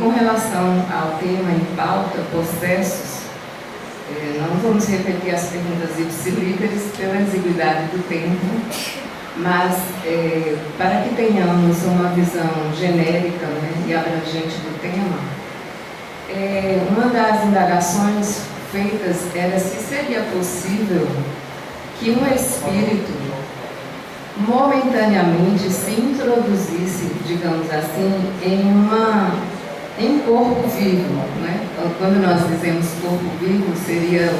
com relação ao tema em pauta, processos, não vamos repetir as perguntas ipsilíteres pela exiguidade do tempo, mas para que tenhamos uma visão genérica, né, e abrangente do tema, uma das indagações feitas era se seria possível que um espírito momentaneamente se introduzisse, digamos assim, em um corpo vivo, né? Quando nós dizemos corpo vivo, seria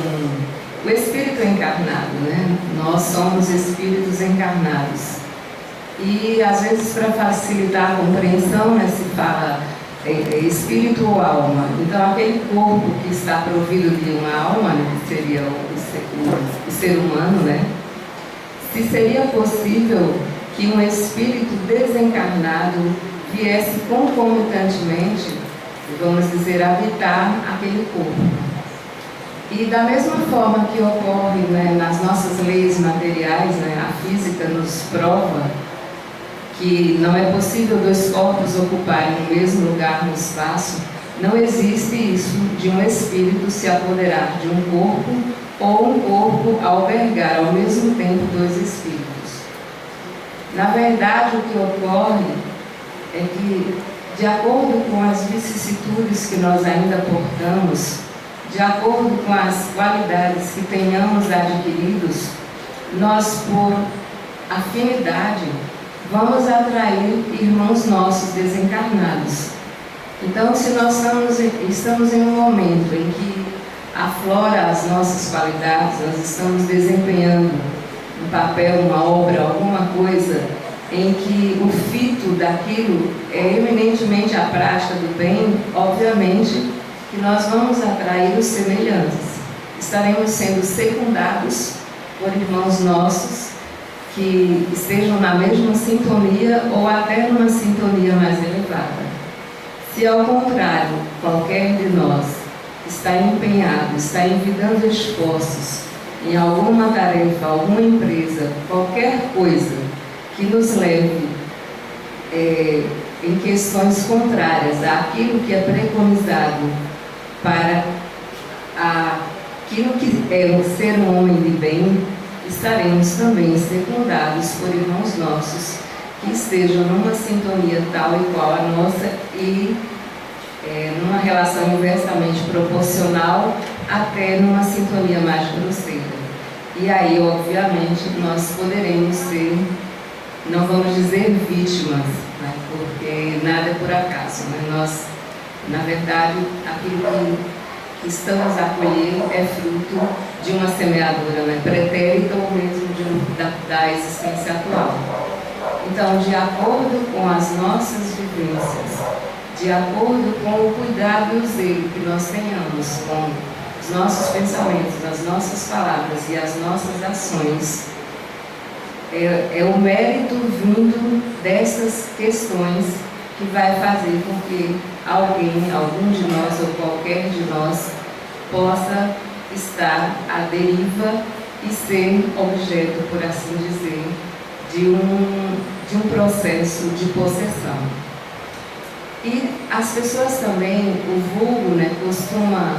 o espírito encarnado, né? Nós somos espíritos encarnados. E às vezes, para facilitar a compreensão, né, se fala espírito ou alma. Então, aquele corpo que está provido de uma alma, né, que seria o ser humano, né? Se seria possível que um espírito desencarnado viesse concomitantemente, vamos dizer, habitar aquele corpo. E da mesma forma que ocorre, né, nas nossas leis materiais, né, a física nos prova que não é possível dois corpos ocuparem o mesmo lugar no espaço, não existe isso de um espírito se apoderar de um corpo ou um corpo albergar ao mesmo tempo dois espíritos. Na verdade, o que ocorre é que, de acordo com as vicissitudes que nós ainda portamos, de acordo com as qualidades que tenhamos adquiridos, nós, por afinidade, vamos atrair irmãos nossos desencarnados. Então, se nós estamos em um momento em que aflora as nossas qualidades, nós estamos desempenhando um papel, uma obra, alguma coisa em que o fito daquilo é eminentemente a prática do bem, obviamente que nós vamos atrair os semelhantes. Estaremos sendo secundados por irmãos nossos que estejam na mesma sintonia ou até numa sintonia mais elevada. Se ao contrário, qualquer de nós está empenhado, está envidando esforços em alguma tarefa, alguma empresa, qualquer coisa que nos leve em questões contrárias àquilo que é preconizado para aquilo que é o ser um homem de bem, estaremos também secundados por irmãos nossos que estejam numa sintonia tal e qual a nossa e numa relação inversamente proporcional, até numa sintonia mais grosseira. E aí, obviamente, nós poderemos ser, não vamos dizer vítimas, né, porque nada é por acaso, né? Nós, na verdade, aquilo que estamos a colher é fruto de uma semeadura, né, pretérita ou mesmo da existência atual. Então, de acordo com as nossas vivências, de acordo com o cuidado e o zelo que nós tenhamos com os nossos pensamentos, as nossas palavras e as nossas ações, é o mérito vindo dessas questões que vai fazer com que alguém, algum de nós ou qualquer de nós, possa estar à deriva e ser objeto, por assim dizer, de um processo de possessão. E as pessoas também, o vulgo, né, costuma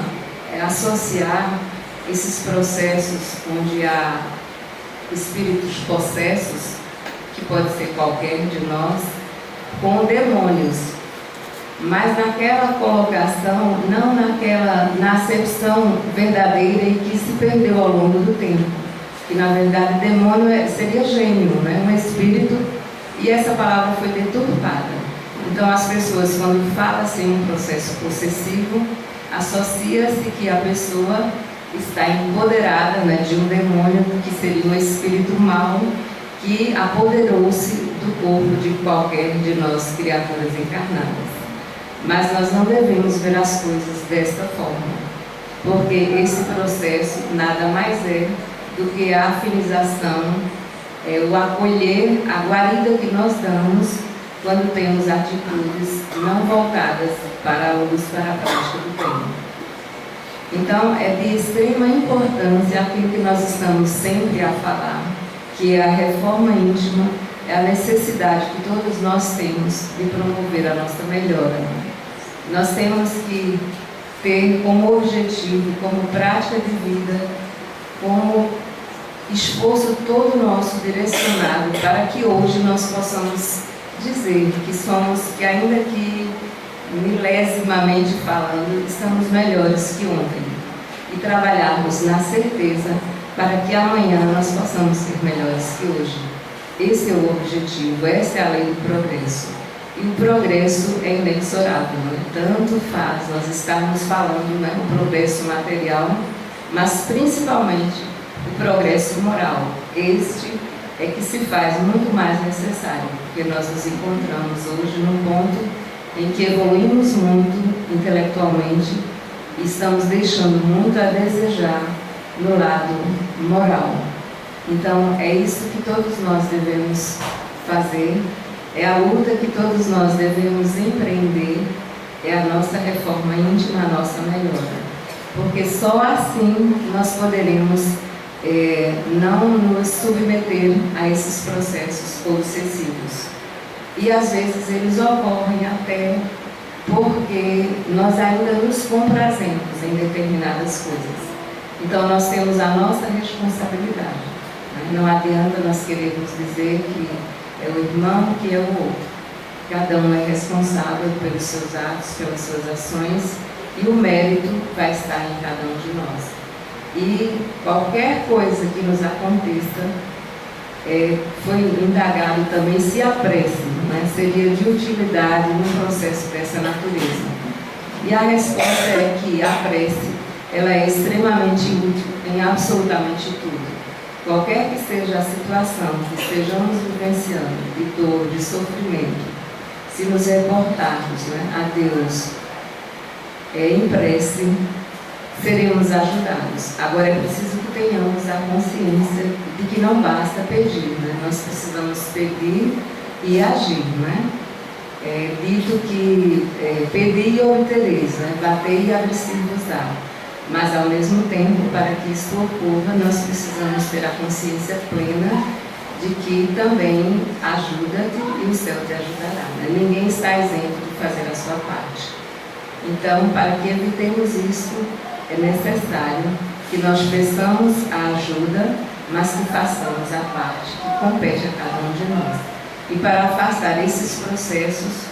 associar esses processos onde há espíritos possessos, que pode ser qualquer de nós, com demônios. Mas naquela colocação, não na acepção verdadeira e que se perdeu ao longo do tempo. Que na verdade demônio seria gênio, né? Um espírito, e essa palavra foi deturpada. Então as pessoas, quando falam-se em um processo possessivo, associa-se que a pessoa está empoderada, né, de um demônio que seria um espírito mau que apoderou-se do corpo de qualquer de nós criaturas encarnadas. Mas nós não devemos ver as coisas desta forma, porque esse processo nada mais é do que a afinização, o acolher a guarida que nós damos quando temos atitudes não voltadas para a luz, para a prática do bem. Então, é de extrema importância aquilo que nós estamos sempre a falar, que é a reforma íntima, é a necessidade que todos nós temos de promover a nossa melhora. Nós temos que ter como objetivo, como prática de vida, como esforço todo nosso direcionado para que hoje nós possamos dizer que somos, que ainda que milesimamente falando, estamos melhores que ontem, e trabalharmos na certeza para que amanhã nós possamos ser melhores que hoje. Esse é o objetivo, essa é a lei do progresso. E o progresso é inexorável, né? Tanto faz nós estarmos falando, né, o progresso material, mas principalmente o progresso moral. Este é que se faz muito mais necessário, porque nós nos encontramos hoje num ponto em que evoluímos muito intelectualmente e estamos deixando muito a desejar no lado moral. Então, é isso que todos nós devemos fazer, é a luta que todos nós devemos empreender, é a nossa reforma íntima, a nossa melhora. Porque só assim nós poderemos não nos submeter a esses processos obsessivos. E às vezes eles ocorrem até porque nós ainda nos comprazemos em determinadas coisas. Então nós temos a nossa responsabilidade. Não adianta nós querermos dizer que é o irmão que é o outro. Cada um é responsável pelos seus atos, pelas suas ações, e o mérito vai estar em cada um de nós. E qualquer coisa que nos aconteça, foi indagado também se a prece, né, seria de utilidade num processo dessa natureza. E a resposta é que a prece, ela é extremamente útil em absolutamente tudo. Qualquer que seja a situação que estejamos vivenciando, de dor, de sofrimento, se nos reportarmos, né, a Deus em prece, seremos ajudados. Agora é preciso que tenhamos a consciência de que não basta pedir, né? Nós precisamos pedir e agir, né? Dito que pedir e obtereis, né? Bater e abrir-se-vos-á. Mas ao mesmo tempo, para que isso ocorra, nós precisamos ter a consciência plena de que também ajuda-te e o céu te ajudará, né? Ninguém está isento de fazer a sua parte. Então, para que evitemos isso, é necessário que nós peçamos a ajuda, mas que façamos a parte que compete a cada um de nós. E para afastar esses processos,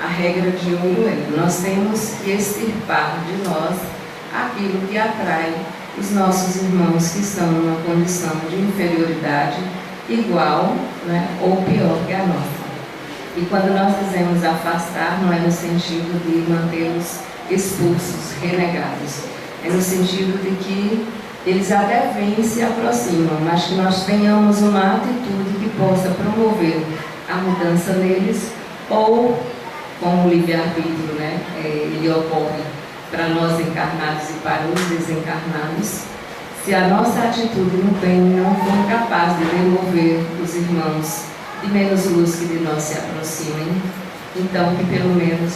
a regra de ouro é: nós temos que extirpar de nós aquilo que atrai os nossos irmãos que estão numa condição de inferioridade igual, né, ou pior que a nossa. E quando nós dizemos afastar, não é no sentido de mantê-los expulsos, renegados. É no sentido de que eles até vêm e se aproximam, mas que nós tenhamos uma atitude que possa promover a mudança neles, ou, como o livre-arbítrio, né, ele ocorre para nós encarnados e para os desencarnados, se a nossa atitude no bem não for capaz de demover os irmãos de menos luz que de nós se aproximem, então que pelo menos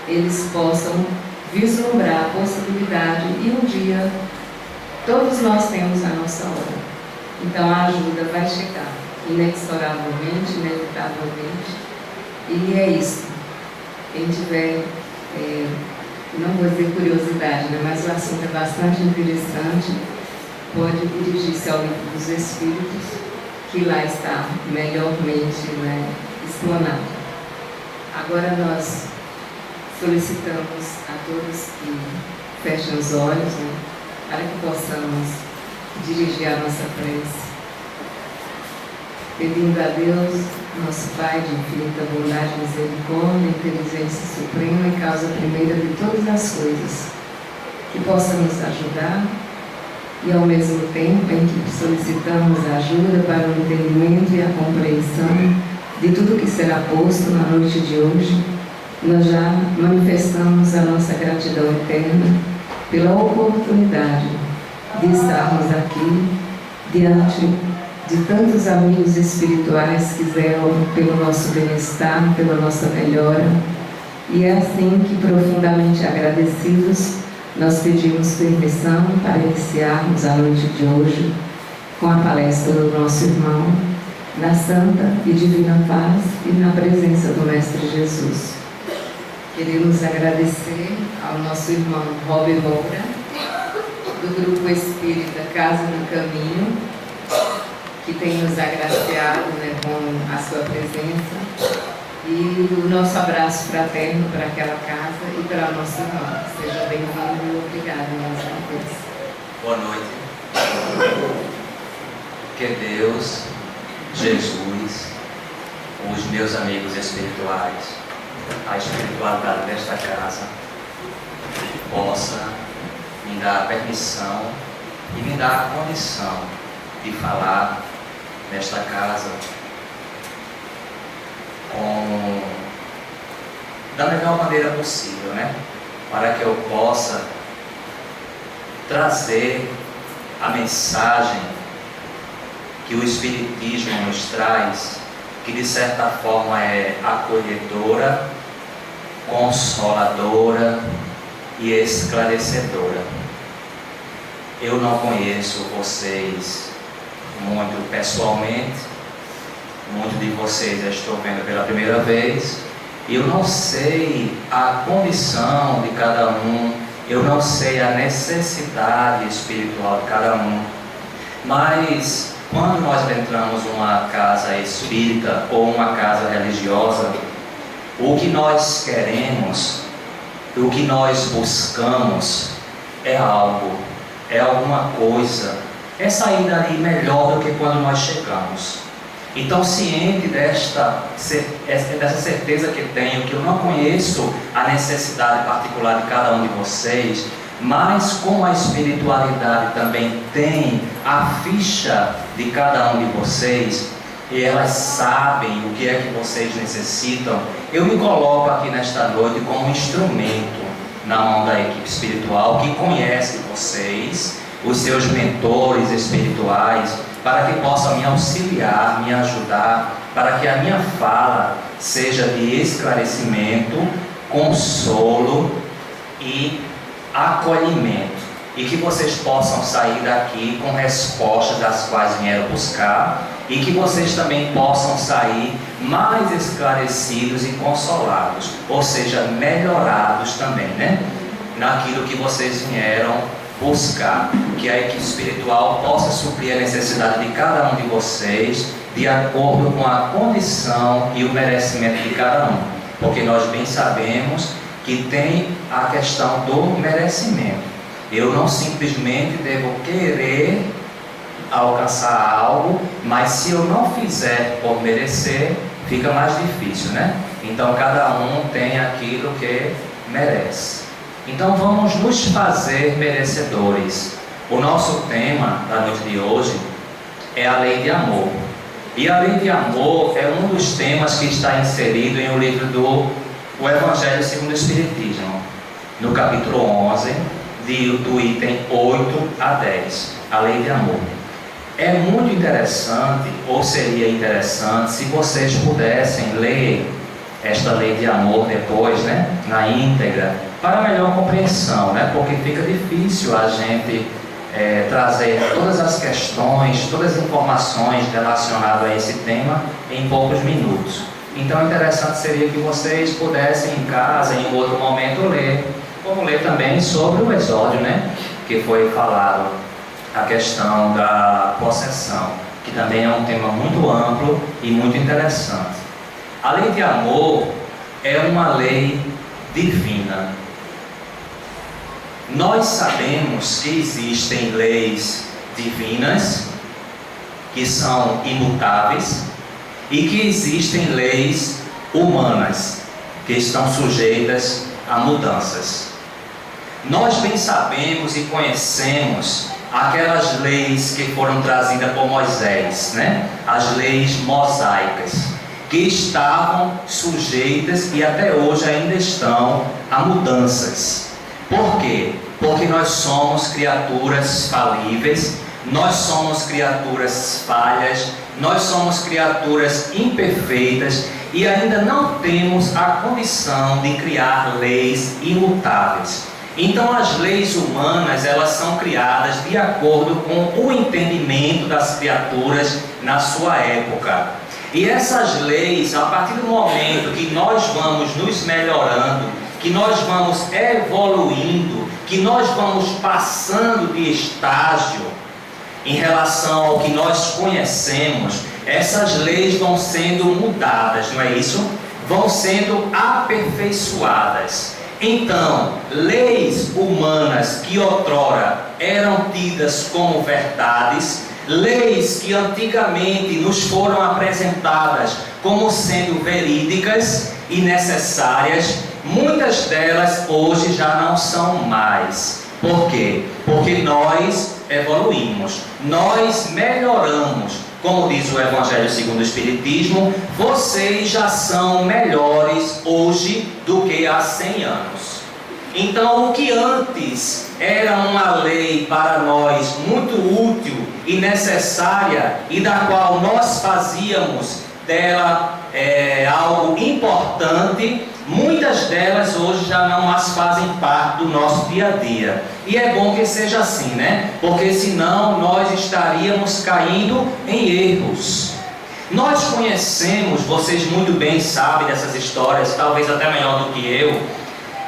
eles possam vislumbrar a possibilidade, e um dia todos nós temos a nossa hora. Então a ajuda vai chegar, inexoravelmente, inevitavelmente, e é isso. Quem tiver, não vou dizer curiosidade, né, mas o assunto é bastante interessante, pode dirigir-se ao Livro dos Espíritos, que lá está melhormente, né, explanado. Agora nós solicitamos a todos que fechem os olhos, né, para que possamos dirigir a nossa prece, pedindo a Deus, nosso Pai de infinita bondade, misericórdia, inteligência suprema e causa primeira de todas as coisas, que possa nos ajudar, e ao mesmo tempo em que solicitamos ajuda para o entendimento e a compreensão de tudo que será posto na noite de hoje, nós já manifestamos a nossa gratidão eterna pela oportunidade de estarmos aqui diante de tantos amigos espirituais que zelam pelo nosso bem-estar, pela nossa melhora. E é assim que, profundamente agradecidos, nós pedimos permissão para iniciarmos a noite de hoje com a palestra do nosso irmão, na santa e divina paz e na presença do Mestre Jesus. Queremos agradecer ao nosso irmão Rob Moura, do Grupo Espírita Casa no Caminho, que tem nos agraciado, né, com a sua presença, e o nosso abraço fraterno para aquela casa e para a nossa irmã. Seja bem-vindo e obrigada mais uma vez. Boa noite. Que Deus, Jesus, os meus amigos espirituais, a espiritualidade desta casa possa me dar a permissão e me dar a condição de falar nesta casa da melhor maneira possível, né? Para que eu possa trazer a mensagem que o Espiritismo nos traz, que de certa forma é acolhedora, consoladora e esclarecedora. Eu não conheço vocês muito pessoalmente, muitos de vocês eu estou vendo pela primeira vez, e eu não sei a condição de cada um, eu não sei a necessidade espiritual de cada um, mas quando nós entramos numa casa espírita ou uma casa religiosa, o que nós queremos, o que nós buscamos é algo, é alguma coisa, é sair dali melhor do que quando nós chegamos. Então, ciente dessa certeza que tenho, que eu não conheço a necessidade particular de cada um de vocês, mas como a espiritualidade também tem a ficha de cada um de vocês, e elas sabem o que é que vocês necessitam, eu me coloco aqui nesta noite como um instrumento na mão da equipe espiritual que conhece vocês, os seus mentores espirituais, para que possam me auxiliar, me ajudar, para que a minha fala seja de esclarecimento, consolo e acolhimento, e que vocês possam sair daqui com respostas das quais vieram buscar, e que vocês também possam sair mais esclarecidos e consolados, ou seja, melhorados também, né? Naquilo que vocês vieram buscar, que a equipe espiritual possa suprir a necessidade de cada um de vocês, de acordo com a condição e o merecimento de cada um, porque nós bem sabemos que tem a questão do merecimento. Eu não simplesmente devo querer alcançar algo, mas se eu não fizer por merecer, fica mais difícil, né? Então cada um tem aquilo que merece. Então vamos nos fazer merecedores. O nosso tema da noite de hoje é a lei de amor. E a lei de amor é um dos temas que está inserido em um livro do Evangelho segundo o Espiritismo, no capítulo 11, do item 8 a 10, a lei de amor. É muito interessante, ou seria interessante, se vocês pudessem ler esta lei de amor depois, né, na íntegra, para melhor compreensão, né, porque fica difícil a gente trazer todas as questões, todas as informações relacionadas a esse tema em poucos minutos. Então, interessante seria que vocês pudessem em casa, em outro momento, ler, como ler também sobre o exódio, né, que foi falado, a questão da possessão, que também é um tema muito amplo e muito interessante. A lei de amor é uma lei divina. Nós sabemos que existem leis divinas que são imutáveis e que existem leis humanas que estão sujeitas a mudanças. Nós bem sabemos e conhecemos aquelas leis que foram trazidas por Moisés, né? As leis mosaicas, que estavam sujeitas e até hoje ainda estão a mudanças. Por quê? Porque nós somos criaturas falíveis, nós somos criaturas falhas, nós somos criaturas imperfeitas e ainda não temos a condição de criar leis imutáveis. Então as leis humanas, elas são criadas de acordo com o entendimento das criaturas na sua época. E essas leis, a partir do momento que nós vamos nos melhorando, que nós vamos evoluindo, que nós vamos passando de estágio em relação ao que nós conhecemos, essas leis vão sendo mudadas, não é isso? Vão sendo aperfeiçoadas. Então, leis humanas que outrora eram tidas como verdades, leis que antigamente nos foram apresentadas como sendo verídicas e necessárias, muitas delas hoje já não são mais. Por quê? Porque nós evoluímos, nós melhoramos. Como diz o Evangelho segundo o Espiritismo, vocês já são melhores hoje do que há 100 anos. Então, o que antes era uma lei para nós muito útil e necessária, e da qual nós fazíamos dela algo importante, muitas delas hoje já não as fazem parte do nosso dia a dia. E é bom que seja assim, né? Porque senão nós estaríamos caindo em erros. Nós conhecemos, vocês muito bem sabem dessas histórias, talvez até melhor do que eu,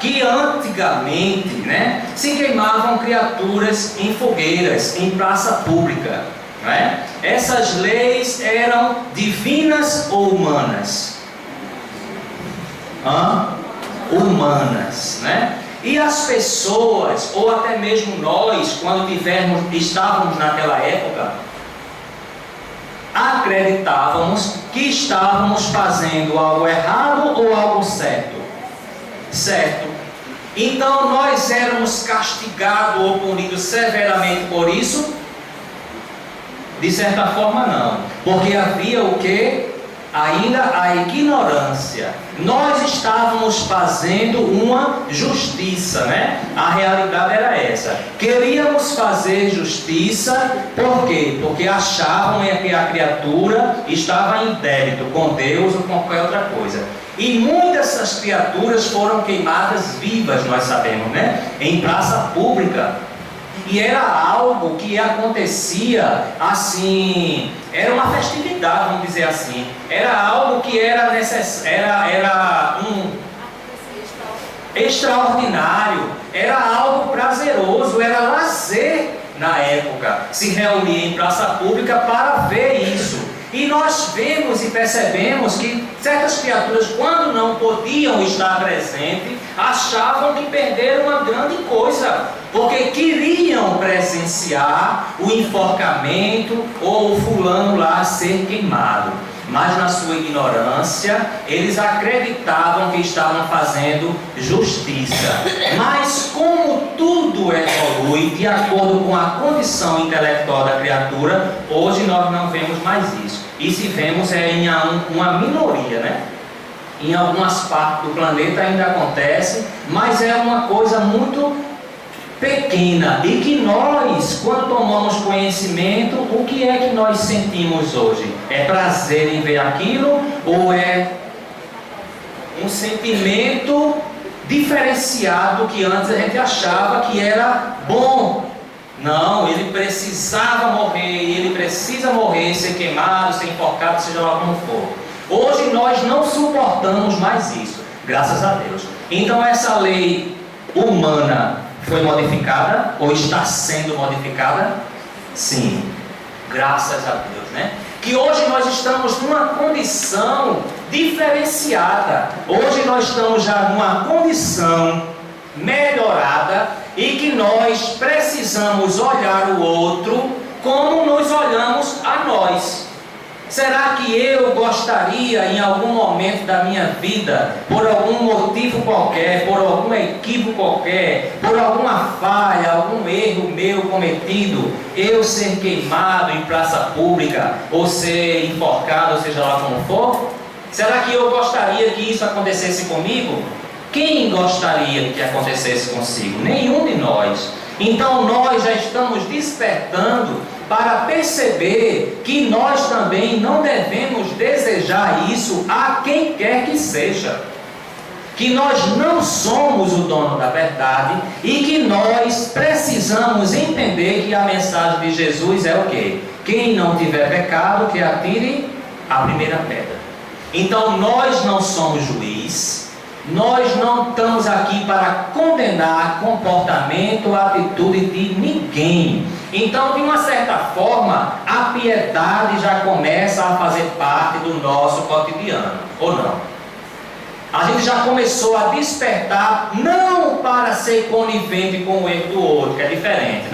que antigamente, né, se queimavam criaturas em fogueiras, em praça pública, não é? Essas leis eram divinas ou humanas? Humanas, né? E as pessoas, ou até mesmo nós, quando estávamos naquela época, acreditávamos que estávamos fazendo algo errado ou algo certo. Certo. Então nós éramos castigados ou punidos severamente por isso? De certa forma não. Porque havia o quê? Ainda a ignorância. Nós estávamos fazendo uma justiça, né? A realidade era essa. Queríamos fazer justiça, por quê? Porque achavam que a criatura estava em débito com Deus ou com qualquer outra coisa. E muitas dessas criaturas foram queimadas vivas, nós sabemos, né? Em praça pública. E era algo que acontecia assim, era uma festividade, vamos dizer assim. Era algo que era extraordinário, era algo prazeroso, era lazer na época, se reunir em praça pública para ver isso. E nós vemos e percebemos que certas criaturas, quando não podiam estar presentes, achavam que perderam uma grande coisa, porque queriam presenciar o enforcamento ou o fulano lá ser queimado. Mas na sua ignorância, eles acreditavam que estavam fazendo justiça. Mas como tudo evolui de acordo com a condição intelectual da criatura, hoje nós não vemos mais isso. E se vemos em uma minoria, né? Em algumas partes do planeta ainda acontece, mas é uma coisa muito pequena, e que nós, quando tomamos conhecimento, o que é que nós sentimos hoje? É prazer em ver aquilo, ou é um sentimento diferenciado que antes a gente achava que era bom? Não, ele precisava morrer, ele precisa morrer, ser queimado, ser enforcado, seja lá como for. Hoje nós não suportamos mais isso, graças a Deus. Então essa lei humana foi modificada ou está sendo modificada? Sim, graças a Deus, né? Que hoje nós estamos numa condição diferenciada. Hoje nós estamos já numa condição melhorada e que nós precisamos olhar o outro como nos olhamos a nós. Será que eu gostaria em algum momento da minha vida, por algum motivo qualquer, por algum equívoco qualquer, por alguma falha, algum erro meu cometido, eu ser queimado em praça pública, ou ser enforcado, ou seja lá como for? Será que eu gostaria que isso acontecesse comigo? Quem gostaria que acontecesse consigo? Nenhum de nós. Então nós já estamos despertando para perceber que nós também não devemos desejar isso a quem quer que seja. Que nós não somos o dono da verdade e que nós precisamos entender que a mensagem de Jesus é o quê? Quem não tiver pecado, que atire a primeira pedra. Então nós não somos juiz, Nós não estamos aqui para condenar comportamento, atitude de ninguém. Então, de uma certa forma, a piedade já começa a fazer parte do nosso cotidiano, ou não? A gente já começou a despertar, não para ser conivente com o erro do outro, que é diferente,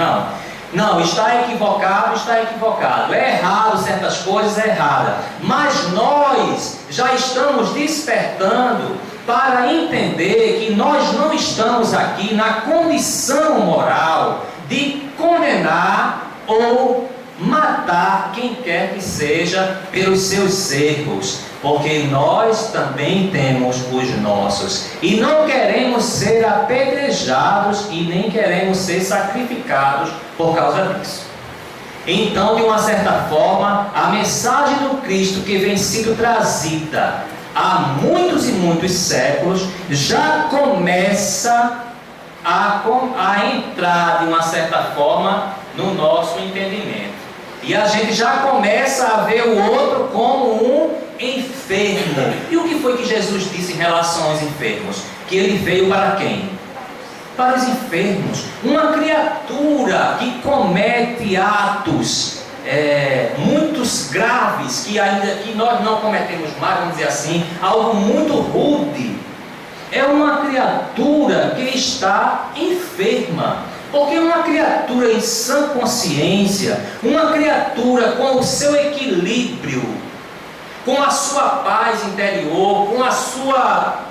não, está equivocado, é errado certas coisas, é errada, mas nós já estamos despertando para entender que nós não estamos aqui na condição moral de condenar ou matar quem quer que seja pelos seus erros, porque nós também temos os nossos e não queremos ser apedrejados e nem queremos ser sacrificados por causa disso. Então, de uma certa forma, a mensagem do Cristo que vem sendo trazida há muitos e muitos séculos já começa a entrar de uma certa forma no nosso entendimento. E a gente já começa a ver o outro como um enfermo. E o que foi que Jesus disse em relação aos enfermos? Que ele veio para quem? Para os enfermos. Uma criatura que comete atos muitos graves, que nós não cometemos mais, vamos dizer assim, algo muito rude. É uma criatura que está enferma. Porque uma criatura em sã consciência, uma criatura com o seu equilíbrio, com a sua paz interior, com a sua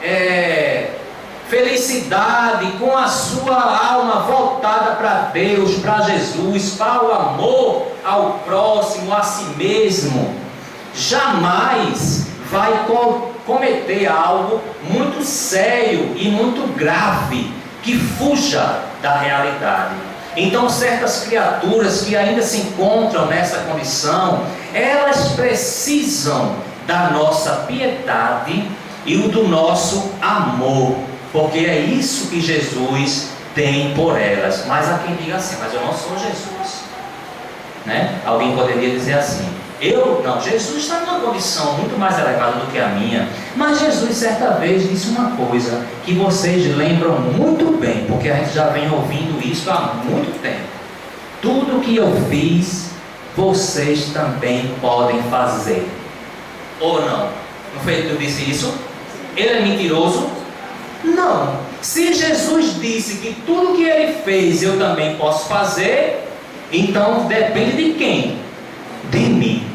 felicidade, com a sua alma voltada para Deus, para Jesus, para o amor ao próximo, a si mesmo, jamais vai cometer algo muito sério e muito grave que fuja da realidade. Então, certas criaturas que ainda se encontram nessa condição, elas precisam da nossa piedade e do nosso amor, porque é isso que Jesus tem por elas. Mas há quem diga assim: mas eu não sou Jesus, né? Alguém poderia dizer assim: Jesus está numa condição muito mais elevada do que a minha. Mas Jesus certa vez disse uma coisa que vocês lembram muito bem, porque a gente já vem ouvindo isso há muito tempo: tudo que eu fiz, vocês também podem fazer. Ou não? Não foi ele que disse isso? Ele é mentiroso? Não. Se Jesus disse que tudo que ele fez eu também posso fazer, então depende de quem? De mim.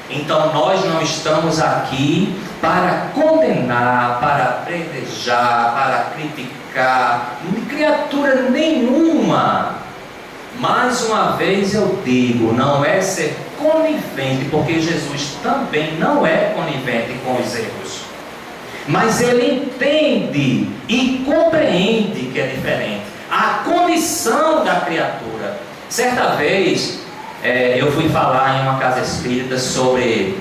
Então nós não estamos aqui para condenar, para apedrejar, para criticar criatura nenhuma. Mais uma vez eu digo, não é ser conivente, porque Jesus também não é conivente com os erros, mas ele entende e compreende que é diferente a condição da criatura. Certa vez eu fui falar em uma casa espírita sobre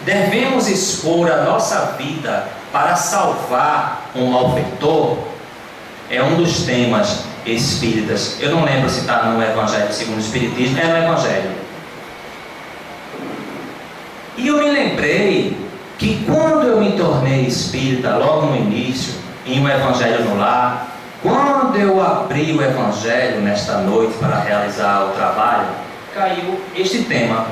devemos expor a nossa vida para salvar um malfeitor. É um dos temas espíritas. Eu não lembro se está no Evangelho segundo o Espiritismo. É no Evangelho. E eu me lembrei que quando eu me tornei espírita, logo no início, em um Evangelho no Lar, quando eu abri o Evangelho nesta noite para realizar o trabalho, caiu este tema: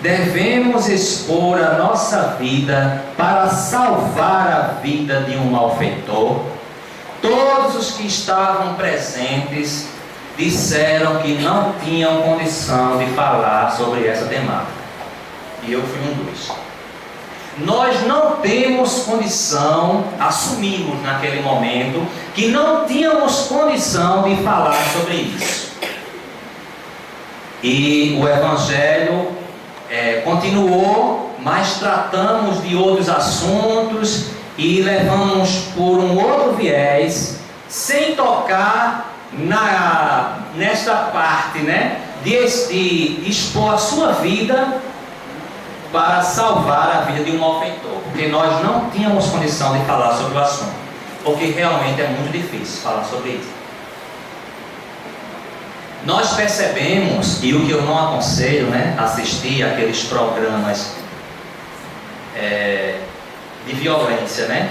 devemos expor a nossa vida para salvar a vida de um malfeitor. Todos os que estavam presentes disseram que não tinham condição de falar sobre essa temática, e eu fui um dos. Nós não temos condição, assumimos naquele momento que não tínhamos condição de falar sobre isso. E o Evangelho continuou, mas tratamos de outros assuntos e levamos por um outro viés, sem tocar nesta parte, né, de expor a sua vida para salvar a vida de um malfeitor, porque nós não tínhamos condição de falar sobre o assunto, porque realmente é muito difícil falar sobre isso. Nós percebemos, e o que eu não aconselho, né, assistir aqueles programas de violência, né?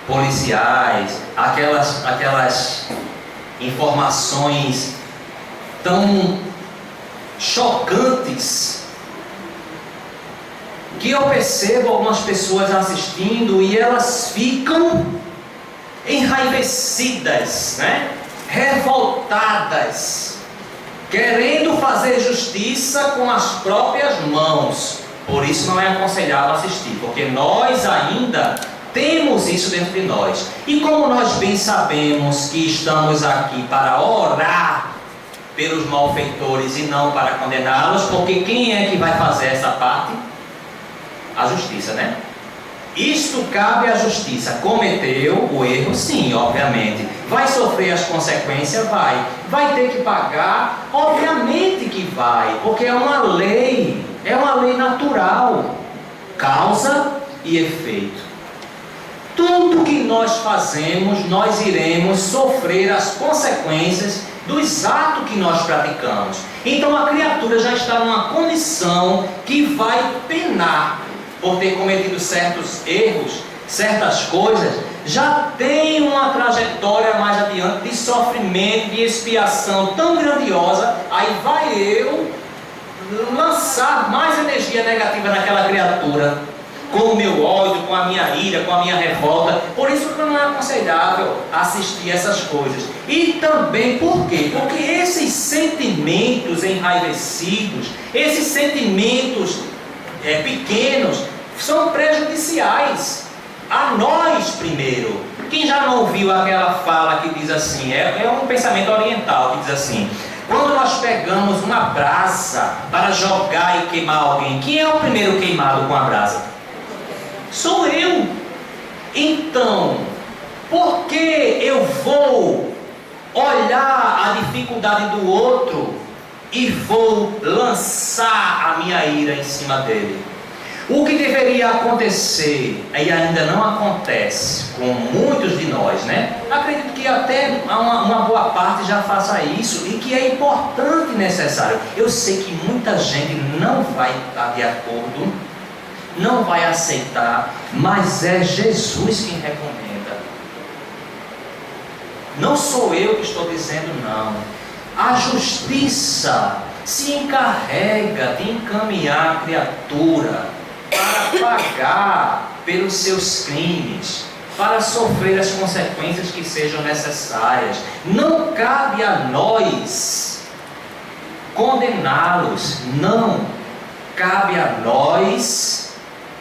policiais, aquelas informações tão chocantes, que eu percebo algumas pessoas assistindo e elas ficam enraivecidas, né? Revoltadas, querendo fazer justiça com as próprias mãos. Por isso não é aconselhável assistir, porque nós ainda temos isso dentro de nós. E como nós bem sabemos que estamos aqui para orar pelos malfeitores e não para condená-los, porque quem é que vai fazer essa parte? A justiça, né? Isto cabe à justiça. Cometeu o erro? Sim, obviamente. Vai sofrer as consequências? Vai. Vai ter que pagar? Obviamente que vai, porque é uma lei natural. Causa e efeito. Tudo que nós fazemos, nós iremos sofrer as consequências dos atos que nós praticamos. Então a criatura já está numa condição que vai penar por ter cometido certos erros, certas coisas, já tem uma trajetória mais adiante de sofrimento, de expiação tão grandiosa. Aí vai eu lançar mais energia negativa naquela criatura, com o meu ódio, com a minha ira, com a minha revolta. Por isso que não é aconselhável assistir essas coisas. E também por quê? Porque esses sentimentos enraivecidos, esses sentimentos pequenos, são prejudiciais a nós primeiro. Quem já não ouviu aquela fala que diz assim, é um pensamento oriental que diz assim: quando nós pegamos uma brasa para jogar e queimar alguém, quem é o primeiro queimado com a brasa? Sou eu. Então, por que eu vou olhar a dificuldade do outro e vou lançar a minha ira em cima dele? O que deveria acontecer, e ainda não acontece com muitos de nós, né? Acredito que até uma boa parte já faça isso, e que é importante e necessário. Eu sei que muita gente não vai estar de acordo, não vai aceitar, mas é Jesus quem recomenda. Não sou eu que estou dizendo não. A justiça se encarrega de encaminhar a criatura para pagar pelos seus crimes, para sofrer as consequências que sejam necessárias. Não cabe a nós condená-los, não. Cabe a nós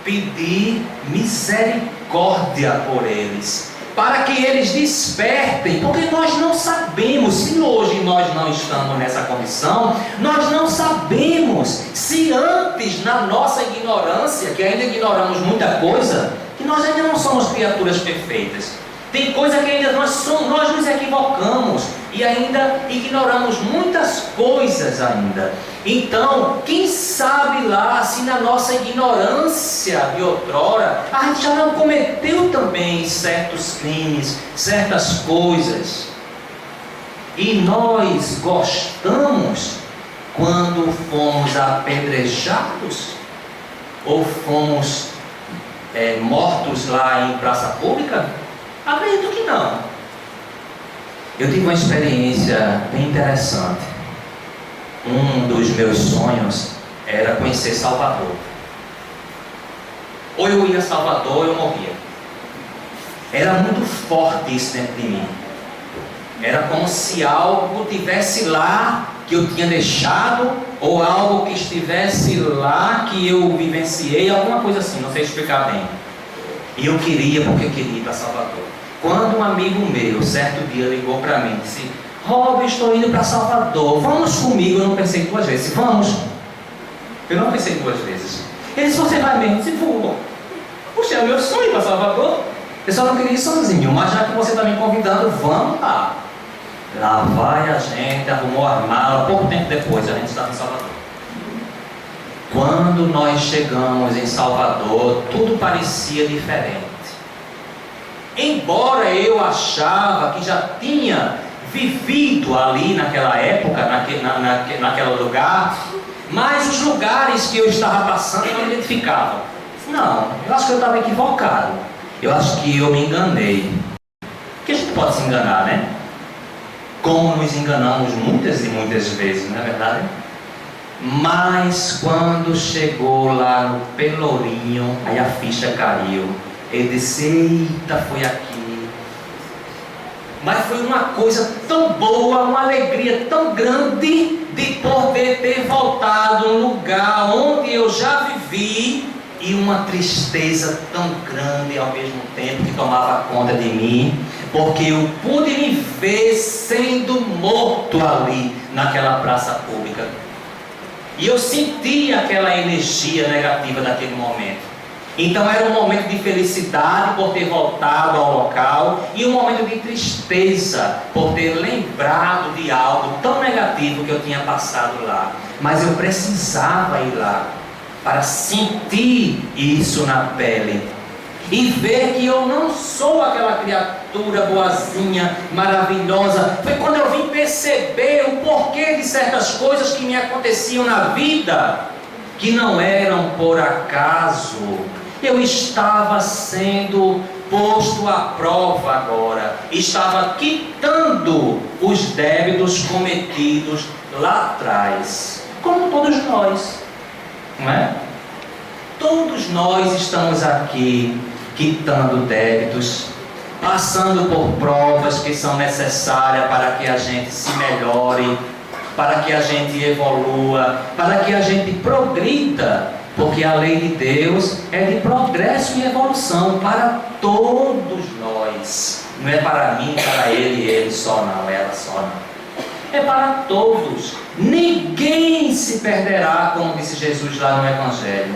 pedir misericórdia por eles, para que eles despertem, porque nós não sabemos, se hoje nós não estamos nessa condição, nós não sabemos se antes, na nossa ignorância, que ainda ignoramos muita coisa, que nós ainda não somos criaturas perfeitas. Tem coisa que ainda nós nos equivocamos e ainda ignoramos muitas coisas ainda. Então, quem sabe lá se na nossa ignorância de outrora a gente já não cometeu também certos crimes, certas coisas. E nós gostamos quando fomos apedrejados ou fomos mortos lá em praça pública? Acredito que não. Eu tive uma experiência bem interessante. Um dos meus sonhos era conhecer Salvador. Ou eu ia a Salvador ou eu morria. Era muito forte isso dentro de mim. Era como se algo tivesse lá que eu tinha deixado, ou algo que estivesse lá que eu vivenciei, alguma coisa assim, não sei explicar bem. E eu queria, porque queria ir para Salvador. Quando um amigo meu, certo dia, ligou para mim e disse: Rob, estou indo para Salvador, vamos comigo. Eu não pensei duas vezes. Vamos. Eu não pensei duas vezes. Ele disse: você vai mesmo? Eu disse: vou. Puxa, é o meu sonho ir para Salvador. Eu só não queria ir sozinho, mas já que você está me convidando, vamos lá. Lá vai a gente, arrumou a mala. Pouco tempo depois a gente estava em Salvador. Quando nós chegamos em Salvador, tudo parecia diferente. Embora eu achava que já tinha vivido ali naquela época, naquele lugar, mas os lugares que eu estava passando eu não identificava. Não, eu acho que eu estava equivocado. Eu acho que eu me enganei. Porque a gente pode se enganar, né? Como nos enganamos muitas e muitas vezes, não é verdade? Mas quando chegou lá no Pelourinho, aí a ficha caiu. Ele disse: eita, foi aqui. Mas foi uma coisa tão boa, uma alegria tão grande de poder ter voltado a um lugar onde eu já vivi, e uma tristeza tão grande ao mesmo tempo que tomava conta de mim, porque eu pude me ver sendo morto ali naquela praça pública. E eu senti aquela energia negativa daquele momento. Então era um momento de felicidade por ter voltado ao local, e um momento de tristeza por ter lembrado de algo tão negativo que eu tinha passado lá. Mas eu precisava ir lá para sentir isso na pele e ver que eu não sou aquela criatura boazinha, maravilhosa. Foi quando eu vim perceber o porquê de certas coisas que me aconteciam na vida, que não eram por acaso. Eu estava sendo posto à prova agora, estava quitando os débitos cometidos lá atrás, como todos nós, não é? Todos nós estamos aqui quitando débitos, passando por provas que são necessárias para que a gente se melhore, para que a gente evolua, para que a gente progrida, porque a lei de Deus é de progresso e evolução para todos nós. Não é para mim, para ele e ele só não, ela só não. É para todos. Ninguém se perderá, como disse Jesus lá no Evangelho.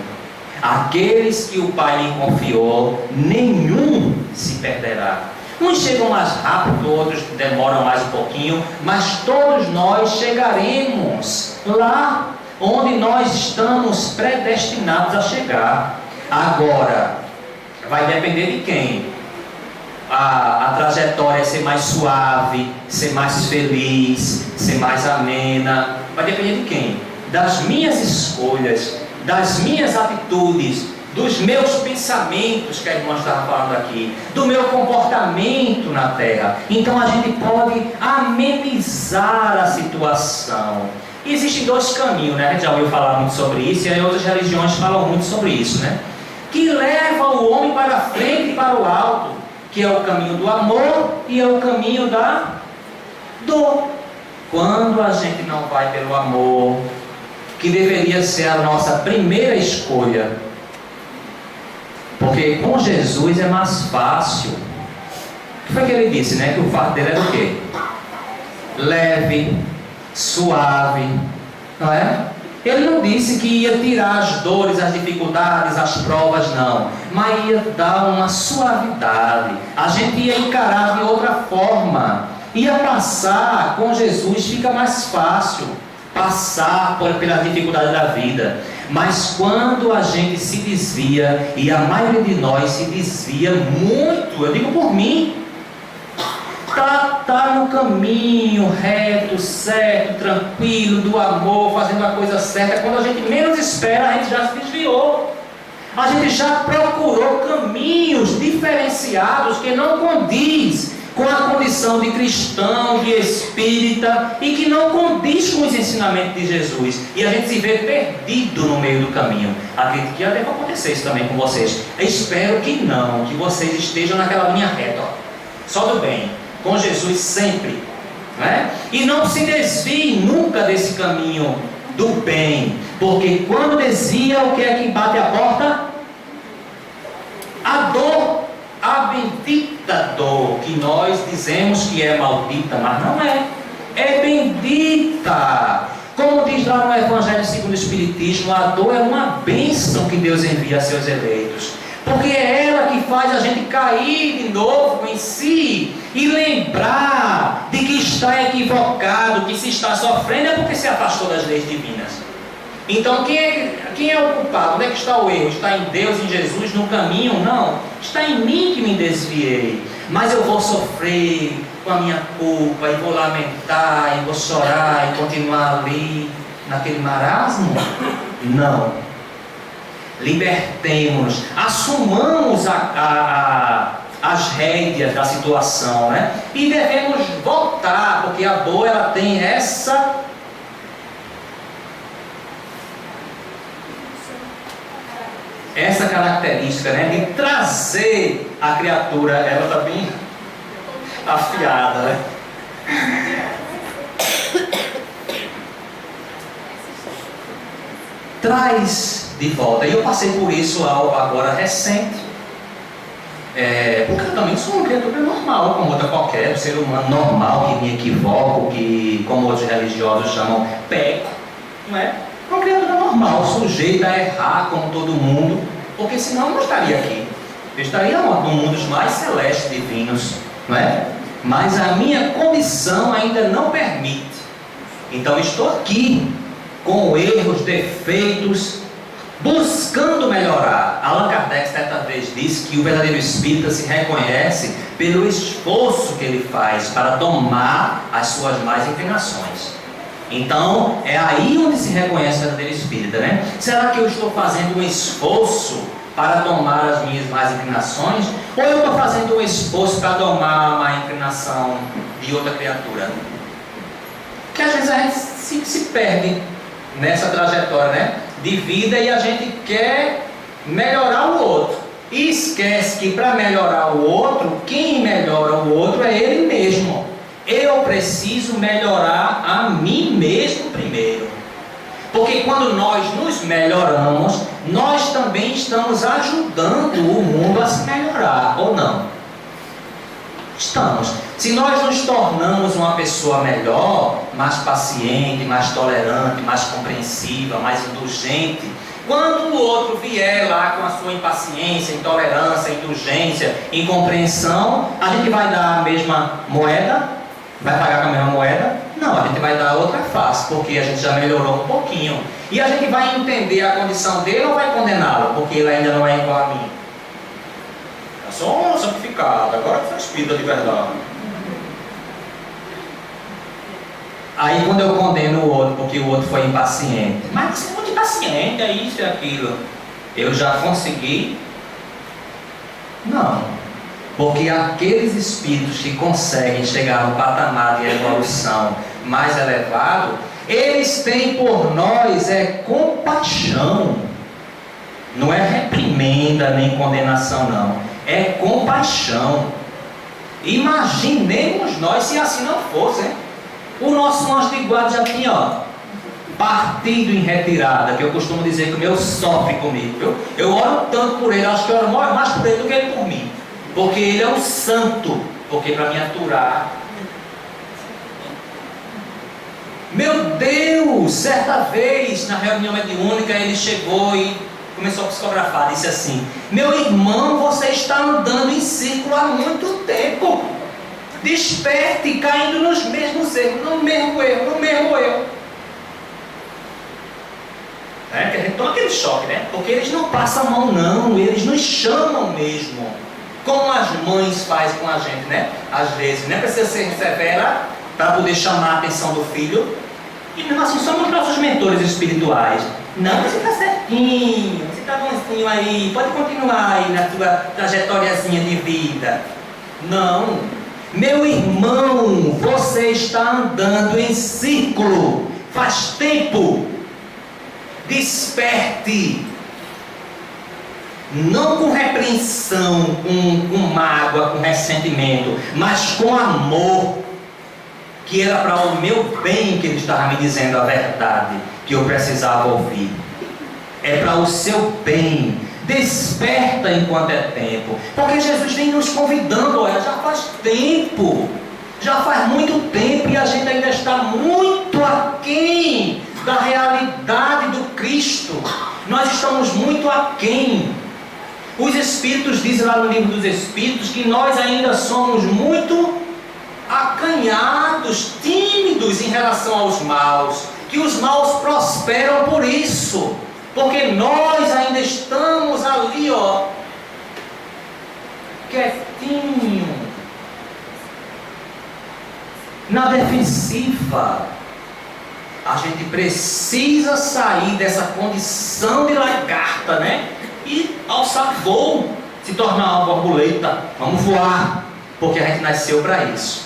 Aqueles que o Pai lhe confiou, nenhum se perderá. Uns chegam mais rápido, outros demoram mais um pouquinho, mas todos nós chegaremos lá onde nós estamos predestinados a chegar. Agora, vai depender de quem? A trajetória ser mais suave, ser mais feliz, ser mais amena. Vai depender de quem? Das minhas escolhas, das minhas atitudes, dos meus pensamentos, que a irmã estava falando aqui, do meu comportamento na terra. Então a gente pode amenizar a situação. E existem dois caminhos, né? A gente já ouviu falar muito sobre isso, e aí outras religiões falam muito sobre isso, né? Que leva o homem para a frente e para o alto, que é o caminho do amor e é o caminho da dor. Quando a gente não vai pelo amor, que deveria ser a nossa primeira escolha, porque com Jesus é mais fácil. O que foi que ele disse, né? Que o fardo dele era o quê? Leve, suave, não é? Ele não disse que ia tirar as dores, as dificuldades, as provas, não, mas ia dar uma suavidade. A gente ia encarar de outra forma, ia passar com Jesus, fica mais fácil passar pelas dificuldades da vida. Mas quando a gente se desvia, e a maioria de nós se desvia muito, eu digo por mim, tá no caminho reto, certo, tranquilo, do amor, fazendo a coisa certa. Quando a gente menos espera, a gente já se desviou. A gente já procurou caminhos diferenciados que não condiz com a condição de cristão, de espírita, e que não condiz com os ensinamentos de Jesus. E a gente se vê perdido no meio do caminho. Acredito que já deve acontecer isso também com vocês. Eu espero que não, que vocês estejam naquela linha reta, ó, só do bem, com Jesus sempre, né? E não se desvie nunca desse caminho do bem, porque quando desvia, o que é que bate a porta? A dor, a bendita dor, que nós dizemos que é maldita, mas não é, é bendita. Como diz lá no Evangelho segundo o Espiritismo, a dor é uma bênção que Deus envia a seus eleitos, porque é ela que faz a gente cair de novo em si e lembrar de que está equivocado, que se está sofrendo é porque se afastou das leis divinas. Então quem é o culpado? Onde é que está o erro? Está em Deus, em Jesus, no caminho? Não, está em mim que me desviei. Mas eu vou sofrer com a minha culpa, e vou lamentar, e vou chorar, e continuar ali naquele marasmo? Não. libertemos-nos, assumamos as rédeas da situação, né? E devemos voltar, porque a dor ela tem essa característica, né? De trazer a criatura, ela está bem afiada, né? Traz de volta. E eu passei por isso agora recente. Porque eu também sou uma criatura normal, como outra qualquer, um ser humano normal, que me equivoco, que, como outros religiosos chamam, peco, não é? Uma criatura normal, sujeita a errar como todo mundo, porque senão eu não estaria aqui. Eu estaria no mundo dos mais celestes divinos, não é? Mas a minha condição ainda não permite. Então estou aqui, com erros, defeitos, buscando melhorar. Allan Kardec certa vez disse que o verdadeiro espírita se reconhece pelo esforço que ele faz para domar as suas más inclinações. Então é aí onde se reconhece o verdadeiro espírita, né? Será que eu estou fazendo um esforço para domar as minhas más inclinações? Ou eu estou fazendo um esforço para domar a má inclinação de outra criatura? Porque às vezes a gente se perde nessa trajetória, né, de vida, e a gente quer melhorar o outro e esquece que para melhorar o outro, quem melhora o outro é ele mesmo. Eu preciso melhorar a mim mesmo primeiro, porque quando nós nos melhoramos, nós também estamos ajudando o mundo a se melhorar, ou não? Estamos. Se nós nos tornamos uma pessoa melhor, mais paciente, mais tolerante, mais compreensiva, mais indulgente, quando o outro vier lá com a sua impaciência, intolerância, indulgência, incompreensão, a gente vai dar a mesma moeda? Vai pagar com a mesma moeda? Não, a gente vai dar outra face, porque a gente já melhorou um pouquinho. E a gente vai entender a condição dele ou vai condená-lo, porque ele ainda não é igual a mim? Eu sou um santificado, agora eu sou espírita de verdade. Aí quando eu condeno o outro porque o outro foi impaciente, mas você é muito impaciente, é isso e aquilo, eu já consegui? Não, porque aqueles espíritos que conseguem chegar no patamar de evolução mais elevado, eles têm por nós compaixão, não é reprimenda nem condenação não, é compaixão. Imaginemos nós se assim não fosse, hein? O nosso anjo de guarda já tinha partido em retirada, que eu costumo dizer que o meu sofre comigo, viu? Eu oro tanto por ele, acho que eu oro mais por ele do que ele por mim, porque ele é um santo, porque para me aturar. Meu Deus, certa vez na reunião mediúnica ele chegou e começou a psicografar, disse assim: meu irmão, você está andando em círculo há muito tempo. Desperte, caindo nos mesmos erros, no mesmo erro. Que a gente toma aquele choque, né? Porque eles não passam a mão não, eles nos chamam mesmo. Como as mães fazem com a gente, né? Às vezes, não precisa ser severa para poder chamar a atenção do filho. E mesmo assim, somos nossos mentores espirituais. Não, você está certinho, você está bonzinho aí, pode continuar aí na sua trajetóriazinha de vida. Não. Meu irmão, você está andando em círculo, faz tempo. Desperte. Não com repreensão, com mágoa, com ressentimento, mas com amor, que era para o meu bem que ele estava me dizendo a verdade, que eu precisava ouvir. É para o seu bem. Desperta enquanto é tempo, porque Jesus vem nos convidando, olha, já faz tempo, já faz muito tempo, e a gente ainda está muito aquém da realidade do Cristo. Nós estamos muito aquém. Os Espíritos dizem lá no livro dos Espíritos que nós ainda somos muito acanhados, tímidos em relação aos maus, que os maus prosperam por isso, porque nós ainda estamos ali, ó, quietinho, na defensiva. A gente precisa sair dessa condição de lagarta, né? E alçar voo, se tornar uma borboleta. Vamos voar, porque a gente nasceu para isso,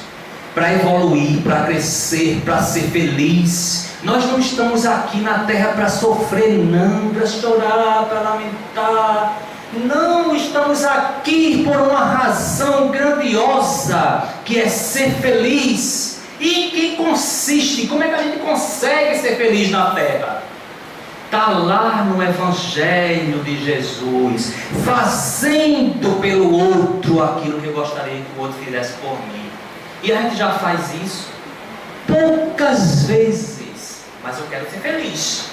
para evoluir, para crescer, para ser feliz. Nós não estamos aqui na terra para sofrer, não, para chorar, para lamentar. Não, estamos aqui por uma razão grandiosa, que é ser feliz. E que consiste, como é que a gente consegue ser feliz na terra? Está lá no Evangelho de Jesus, fazendo pelo outro aquilo que eu gostaria que o outro fizesse por mim. E a gente já faz isso poucas vezes, mas eu quero ser feliz.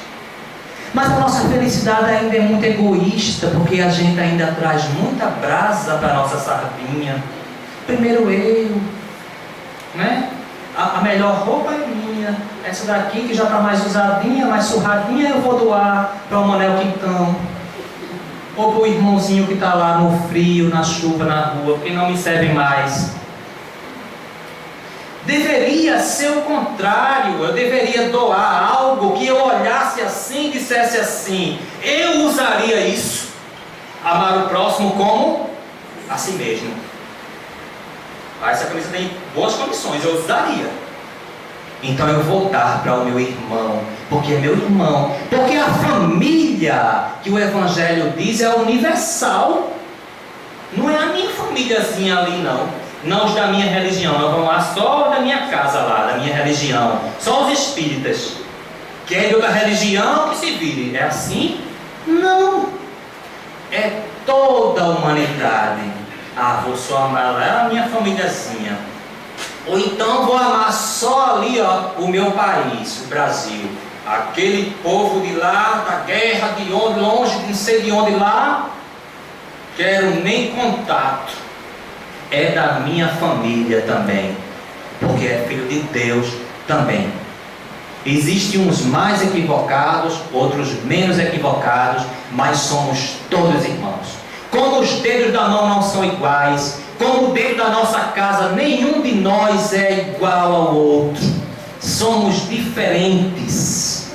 Mas a nossa felicidade ainda é muito egoísta, porque a gente ainda traz muita brasa para a nossa sardinha. Primeiro eu, né? A melhor roupa é minha. Essa daqui que já está mais usadinha, mais surradinha, eu vou doar para o Manel Quintão. Ou para o irmãozinho que está lá no frio, na chuva, na rua, porque não me serve mais. Deveria ser o contrário. Eu deveria doar algo que eu olhasse assim e dissesse assim: eu usaria isso. Amar o próximo como a si mesmo. Essa camisa tem boas condições, eu usaria. Então eu vou dar para o meu irmão, porque é meu irmão. Porque a família que o Evangelho diz é universal. Não é a minha famíliazinha ali, não. Não os da minha religião, não vão lá só da minha casa lá, da minha religião. Só os espíritas. Quem é de outra religião que se vire. É assim? Não. É toda a humanidade. Ah, vou só amar lá a minha famíliazinha. Ou então vou amar só ali, ó, o meu país, o Brasil. Aquele povo de lá, da guerra, de onde, longe, de não sei de onde lá. Quero nem contato. É da minha família também, porque é filho de Deus também. Existem uns mais equivocados, outros menos equivocados, mas somos todos irmãos. Como os dedos da mão não são iguais, como o dedo da nossa casa, nenhum de nós é igual ao outro. Somos diferentes,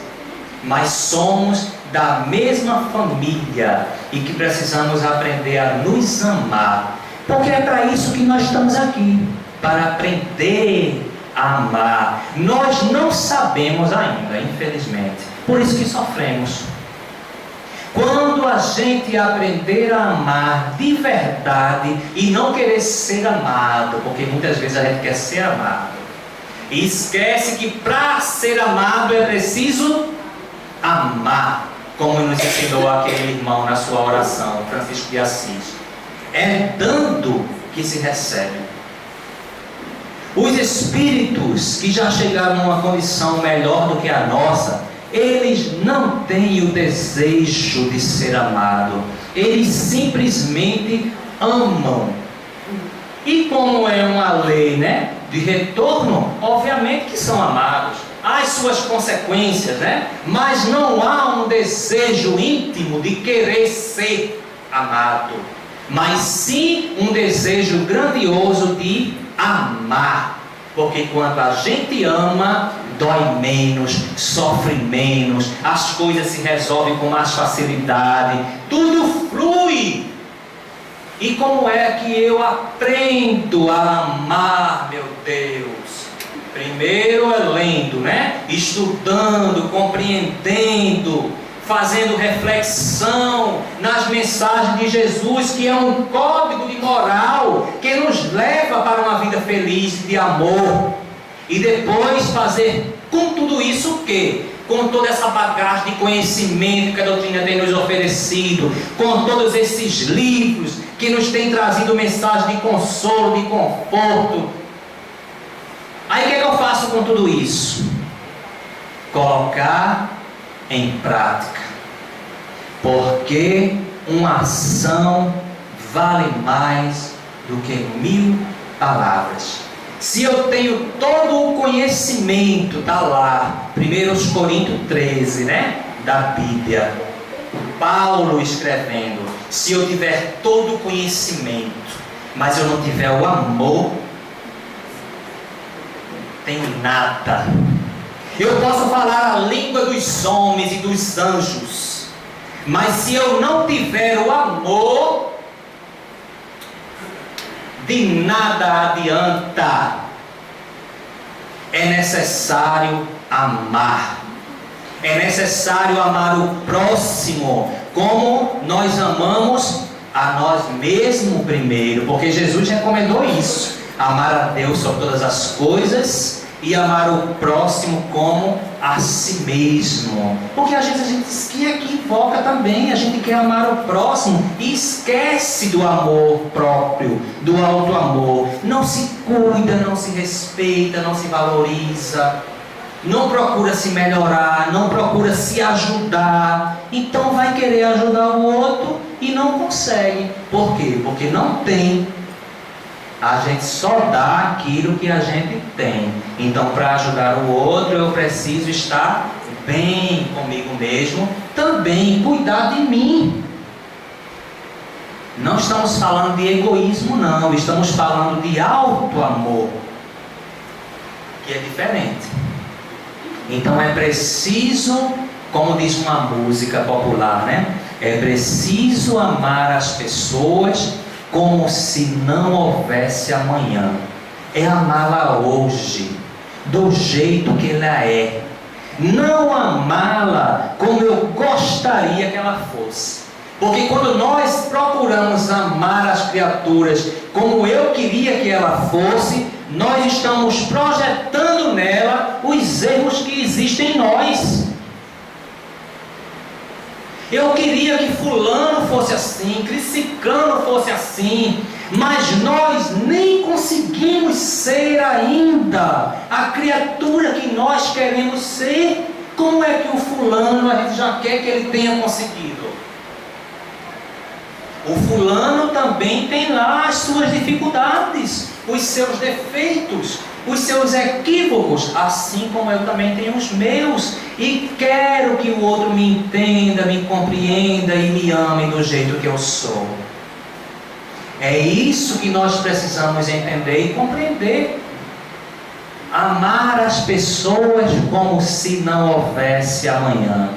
mas somos da mesma família e que precisamos aprender a nos amar. Porque é para isso que nós estamos aqui, para aprender a amar. Nós não sabemos ainda, infelizmente, por isso que sofremos. Quando a gente aprender a amar de verdade e não querer ser amado, porque muitas vezes a gente quer ser amado, e esquece que para ser amado é preciso amar, como nos ensinou aquele irmão na sua oração, Francisco de Assis. É dando que se recebe. Os espíritos que já chegaram numa condição melhor do que a nossa, eles não têm o desejo de ser amado. Eles simplesmente amam. E como é uma lei, né, de retorno, obviamente que são amados. Há as suas consequências, né? Mas não há um desejo íntimo de querer ser amado, mas sim um desejo grandioso de amar. Porque quando a gente ama, dói menos, sofre menos, as coisas se resolvem com mais facilidade, tudo flui. E como é que eu aprendo a amar, meu Deus? Primeiro é lendo, né? Estudando, compreendendo, fazendo reflexão nas mensagens de Jesus, que é um código de moral que nos leva para uma vida feliz de amor. E depois fazer com tudo isso o quê? Com toda essa bagagem de conhecimento que a doutrina tem nos oferecido, com todos esses livros que nos têm trazido mensagem de consolo, de conforto. Aí o que é que eu faço com tudo isso? Colocar em prática. Porque uma ação vale mais do que 1000 palavras. Se eu tenho todo o conhecimento, está lá, 1 Coríntios 13, né? Da Bíblia, Paulo escrevendo. Se eu tiver todo o conhecimento, mas eu não tiver o amor, não tenho nada. Eu posso falar a língua dos homens e dos anjos, mas se eu não tiver o amor, de nada adianta. É necessário amar. É necessário amar o próximo, como nós amamos a nós mesmos primeiro, porque Jesus recomendou isso: amar a Deus sobre todas as coisas e amar o próximo como a si mesmo. Porque às vezes a gente se equivoca também, a gente quer amar o próximo e esquece do amor próprio, do auto-amor. Não se cuida, não se respeita, não se valoriza, não procura se melhorar, não procura se ajudar. Então vai querer ajudar o outro e não consegue. Por quê? Porque não tem. A gente só dá aquilo que a gente tem. Então, para ajudar o outro, eu preciso estar bem comigo mesmo, também cuidar de mim. Não estamos falando de egoísmo, não. Estamos falando de auto-amor, que é diferente. Então é preciso, como diz uma música popular, né? É preciso amar as pessoas como se não houvesse amanhã. É amá-la hoje, do jeito que ela é. Não amá-la como eu gostaria que ela fosse. Porque quando nós procuramos amar as criaturas como eu queria que ela fosse, nós estamos projetando nela os erros que existem em nós. Eu queria que fulano fosse assim, que ciclano fosse assim, mas nós nem conseguimos ser ainda a criatura que nós queremos ser. Como é que o fulano a gente já quer que ele tenha conseguido? O fulano também tem lá as suas dificuldades, os seus defeitos, os seus equívocos, assim como eu também tenho os meus, e quero que o outro me entenda, me compreenda e me ame do jeito que eu sou. É isso que nós precisamos entender e compreender. Amar as pessoas como se não houvesse amanhã,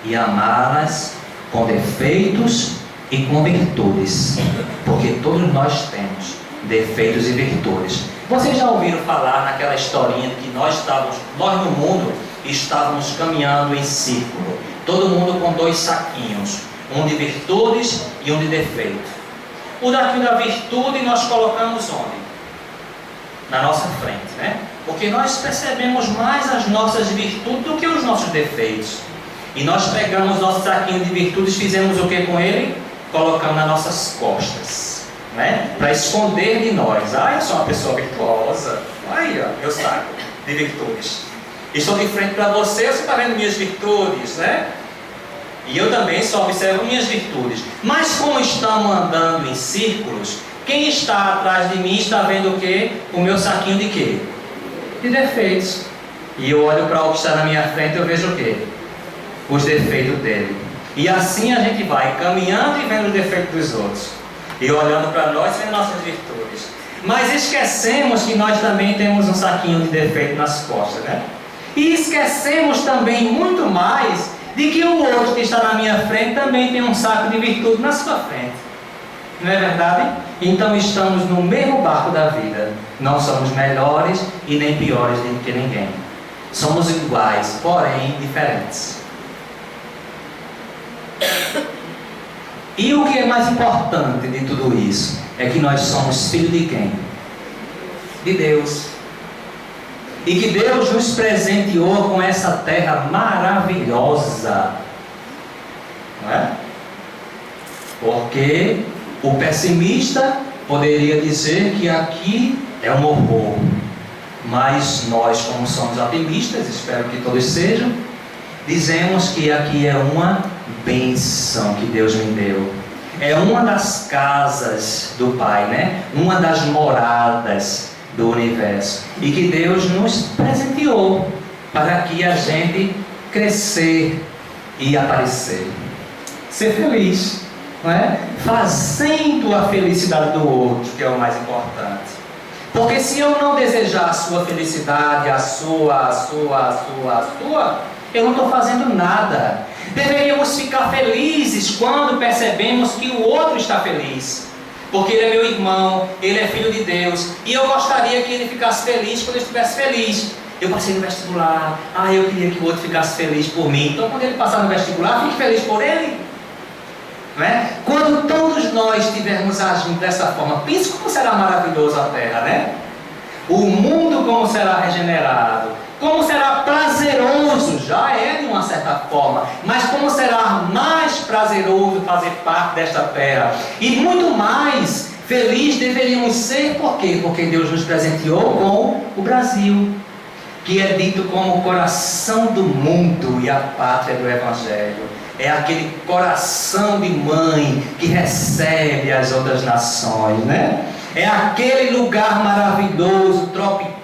e amá-las com defeitos e com virtudes, porque todos nós temos defeitos e virtudes. Vocês já ouviram falar naquela historinha de que nós no mundo estávamos caminhando em círculo, todo mundo com 2 saquinhos, um de virtudes e um de defeito. O saquinho da virtude nós colocamos onde? Na nossa frente, né? Porque nós percebemos mais as nossas virtudes do que os nossos defeitos. E nós pegamos nosso saquinho de virtudes, fizemos o que com ele? Colocamos nas nossas costas, né? Para esconder de nós. Eu sou uma pessoa virtuosa. Aí, ó, meu saco de virtudes. Estou de frente para você está vendo minhas virtudes, né? E eu também só observo minhas virtudes. Mas como estamos andando em círculos, quem está atrás de mim está vendo o quê? O meu saquinho de quê? De defeitos. E eu olho para o que está na minha frente e eu vejo o quê? Os defeitos dele. E assim a gente vai caminhando e vendo os defeitos dos outros. E olhando para nós e vendo nossas virtudes. Mas esquecemos que nós também temos um saquinho de defeito nas costas, né? E esquecemos também muito mais de que o outro que está na minha frente também tem um saco de virtude na sua frente. Não é verdade? Então estamos no mesmo barco da vida. Não somos melhores e nem piores do que ninguém. Somos iguais, porém diferentes. E o que é mais importante de tudo isso é que nós somos filhos de quem? De Deus. E que Deus nos presenteou com essa terra maravilhosa, não é? Porque o pessimista poderia dizer que aqui é um horror, mas nós, como somos otimistas, espero que todos sejam, dizemos que aqui é uma bênção que Deus me deu. É uma das casas do Pai, né? Uma das moradas do universo. E que Deus nos presenteou para que a gente crescer e aparecer. Ser feliz, não é? Fazendo a felicidade do outro, que é o mais importante. Porque se eu não desejar a sua felicidade, a sua, eu não estou fazendo nada. Deveríamos ficar felizes quando percebemos que o outro está feliz. Porque ele é meu irmão, ele é filho de Deus. E eu gostaria que ele ficasse feliz quando eu estivesse feliz. Eu passei no vestibular, eu queria que o outro ficasse feliz por mim. Então quando ele passar no vestibular, fique feliz por ele. Não é? Quando todos nós estivermos agindo dessa forma, pense como será maravilhoso a terra, né? O mundo como será regenerado, como será prazeroso, já é de uma certa forma, mas como será mais prazeroso fazer parte desta terra. E muito mais feliz deveríamos ser, por quê? Porque Deus nos presenteou com o Brasil, que é dito como o coração do mundo e a pátria do Evangelho. É aquele coração de mãe que recebe as outras nações, né? É aquele lugar maravilhoso, tropical.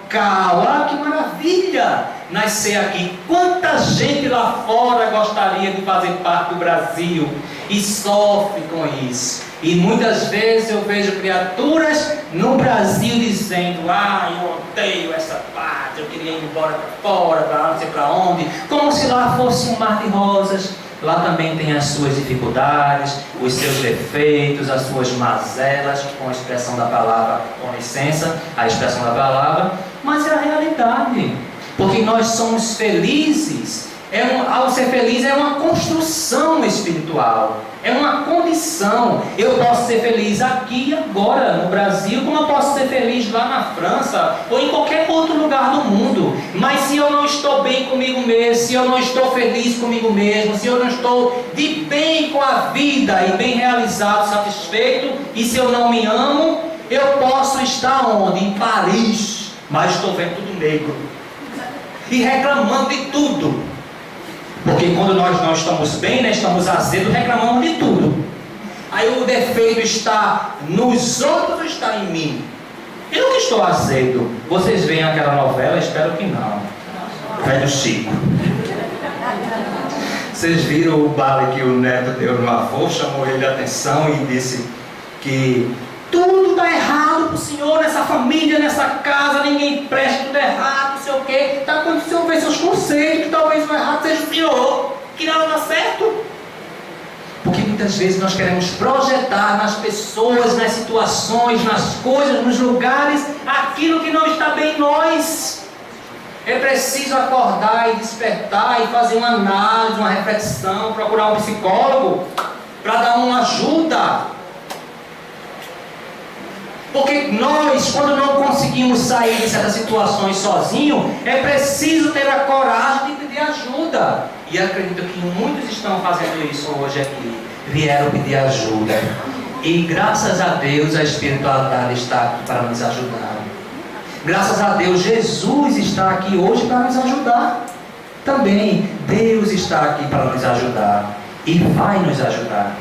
Que maravilha nascer aqui. Quanta gente lá fora gostaria de fazer parte do Brasil e sofre com isso. E muitas vezes eu vejo criaturas no Brasil dizendo: eu odeio essa pátria, eu queria ir embora para fora, para não sei para onde, como se lá fosse um mar de rosas. Lá também tem as suas dificuldades, os seus defeitos, as suas mazelas, com a expressão da palavra, com licença, a expressão da palavra, mas é a realidade, porque nós somos felizes. Ao ser feliz é uma construção espiritual, é uma condição. Eu posso ser feliz aqui e agora no Brasil, como eu posso ser feliz lá na França ou em qualquer outro lugar do mundo. Mas se eu não estou bem comigo mesmo, se eu não estou feliz comigo mesmo, se eu não estou de bem com a vida e bem realizado, satisfeito, e se eu não me amo, eu posso estar onde? Em Paris, mas estou vendo tudo negro e reclamando de tudo. Porque quando nós não estamos bem, né, estamos azedos, reclamamos de tudo. Aí o defeito está nos outros ou está em mim? Eu que estou azedo. Vocês veem aquela novela? Espero que não. Velho Chico. Vocês viram o bale que o neto deu no avô, chamou ele a atenção e disse que tudo está errado para o senhor, nessa família, nessa casa, ninguém presta, tudo errado, não sei o quê. Tá, quando o senhor vê seus conceitos, que talvez o errado seja o senhor, que nada dá certo. Porque muitas vezes nós queremos projetar nas pessoas, nas situações, nas coisas, nos lugares, aquilo que não está bem em nós. É preciso acordar e despertar e fazer uma análise, uma reflexão, procurar um psicólogo para dar uma ajuda. Porque nós, quando não conseguimos sair de certas situações sozinhos, é preciso ter a coragem de pedir ajuda. E acredito que muitos estão fazendo isso hoje aqui. Vieram pedir ajuda. E graças a Deus a espiritualidade está aqui para nos ajudar. Graças a Deus Jesus está aqui hoje para nos ajudar. Também Deus está aqui para nos ajudar. E vai nos ajudar.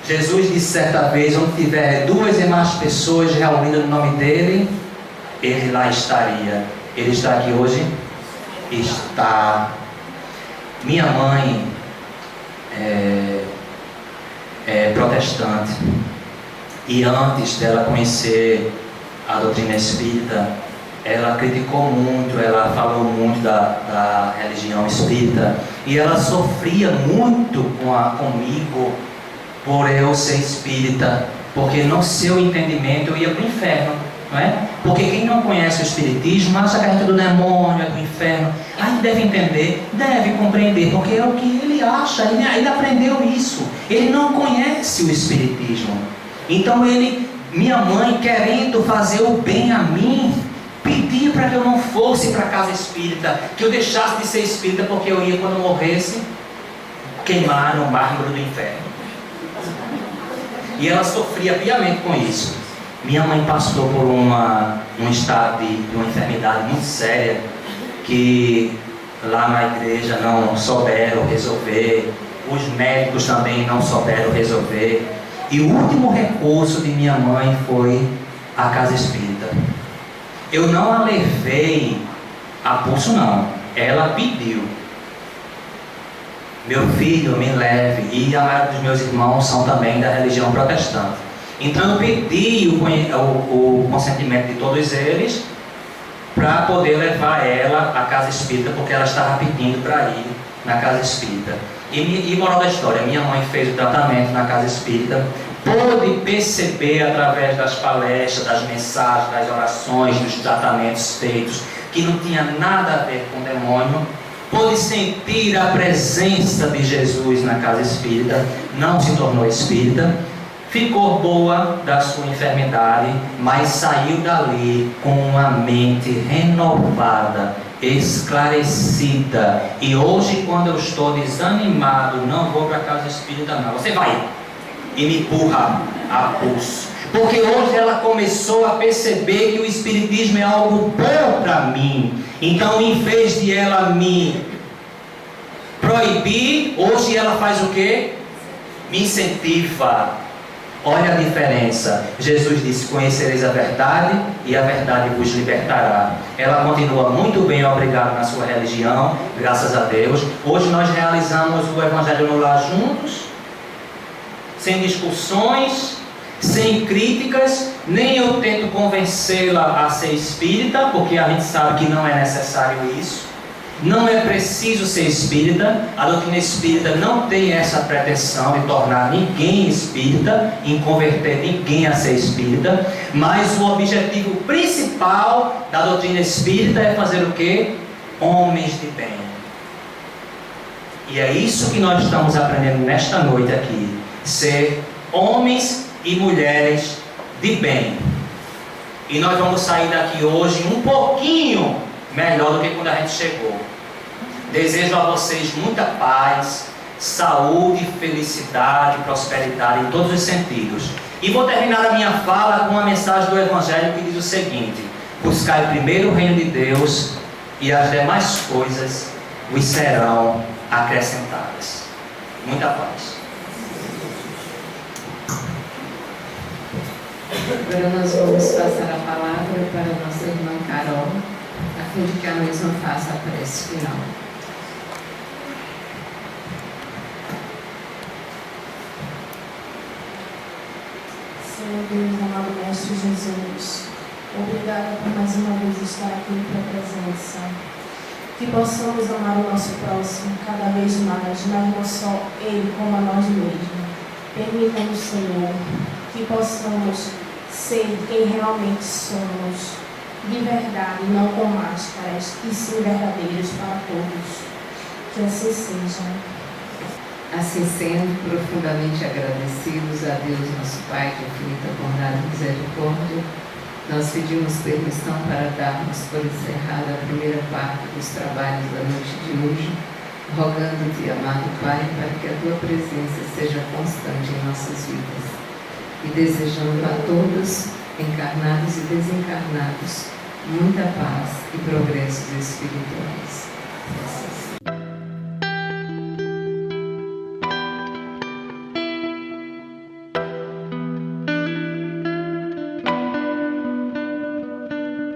Jesus disse certa vez: onde tiver 2 e mais pessoas reunidas no nome dele, ele lá estaria. Ele está aqui hoje? Está. Minha mãe é protestante, e antes dela conhecer a doutrina espírita, ela criticou muito, ela falou muito da religião espírita, e ela sofria muito comigo por eu ser espírita, porque no seu entendimento eu ia para o inferno, não é? Porque quem não conhece o espiritismo acha que a gente é do demônio, é do inferno. A gente deve entender, deve compreender, porque é o que ele acha, ele aprendeu isso. Ele não conhece o espiritismo. Então minha mãe, querendo fazer o bem a mim, pedia para que eu não fosse para a casa espírita, que eu deixasse de ser espírita, porque eu ia, quando eu morresse, queimar no mármore do inferno. E ela sofria piamente com isso. Minha mãe passou por um estado de uma enfermidade muito séria, que lá na igreja não souberam resolver, os médicos também não souberam resolver, e o último recurso de minha mãe foi a casa espírita. Eu não a levei a pulso, não. Ela pediu: meu filho, me leve. E a maioria dos meus irmãos são também da religião protestante. Então eu pedi o consentimento de todos eles para poder levar ela à casa espírita, porque ela estava pedindo para ir na casa espírita. E moral da história, minha mãe fez o tratamento na casa espírita, pôde perceber através das palestras, das mensagens, das orações, dos tratamentos feitos, que não tinha nada a ver com o demônio, pôde sentir a presença de Jesus na casa espírita, não se tornou espírita, ficou boa da sua enfermidade, mas saiu dali com uma mente renovada, esclarecida. E hoje, quando eu estou desanimado, não vou para a casa espírita não, você vai e me empurra a pulso, porque hoje ela começou a perceber que o espiritismo é algo bom para mim. Então, em vez de ela me proibir, hoje ela faz o quê? Me incentiva. Olha a diferença. Jesus disse: conhecereis a verdade e a verdade vos libertará. Ela continua muito bem, obrigado, na sua religião, graças a Deus. Hoje nós realizamos o Evangelho no Lar juntos, sem discussões, sem críticas. Nem eu tento convencê-la a ser espírita, porque a gente sabe que não é necessário isso. Não é preciso ser espírita. A doutrina espírita não tem essa pretensão de tornar ninguém espírita, em converter ninguém a ser espírita. Mas o objetivo principal da doutrina espírita é fazer o quê? Homens de bem. E é isso que nós estamos aprendendo nesta noite aqui. Ser homens e mulheres de bem. E nós vamos sair daqui hoje um pouquinho melhor do que quando a gente chegou. Desejo a vocês muita paz, saúde, felicidade, prosperidade em todos os sentidos. E vou terminar a minha fala com uma mensagem do Evangelho que diz o seguinte: buscai primeiro o reino de Deus e as demais coisas vos serão acrescentadas. Muita paz. Agora nós vamos passar a palavra para a nossa irmã Carol, a fim de que a mesma faça a prece final. Senhor Deus, amado Mestre Jesus, obrigada por mais uma vez estar aqui em tua presença. Que possamos amar o nosso próximo cada vez mais, não só ele como a nós mesmos. Permita-nos, Senhor, que possamos ser quem realmente somos, de verdade, não com máscaras, e sim verdadeiros para todos. Que assim seja. Assim sendo, profundamente agradecidos a Deus, nosso Pai, de infinita bondade e misericórdia, nós pedimos permissão para darmos por encerrada a primeira parte dos trabalhos da noite de hoje, rogando-te, amado Pai, para que a tua presença seja constante em nossas vidas, e desejando a todos, encarnados e desencarnados, muita paz e progressos espirituais.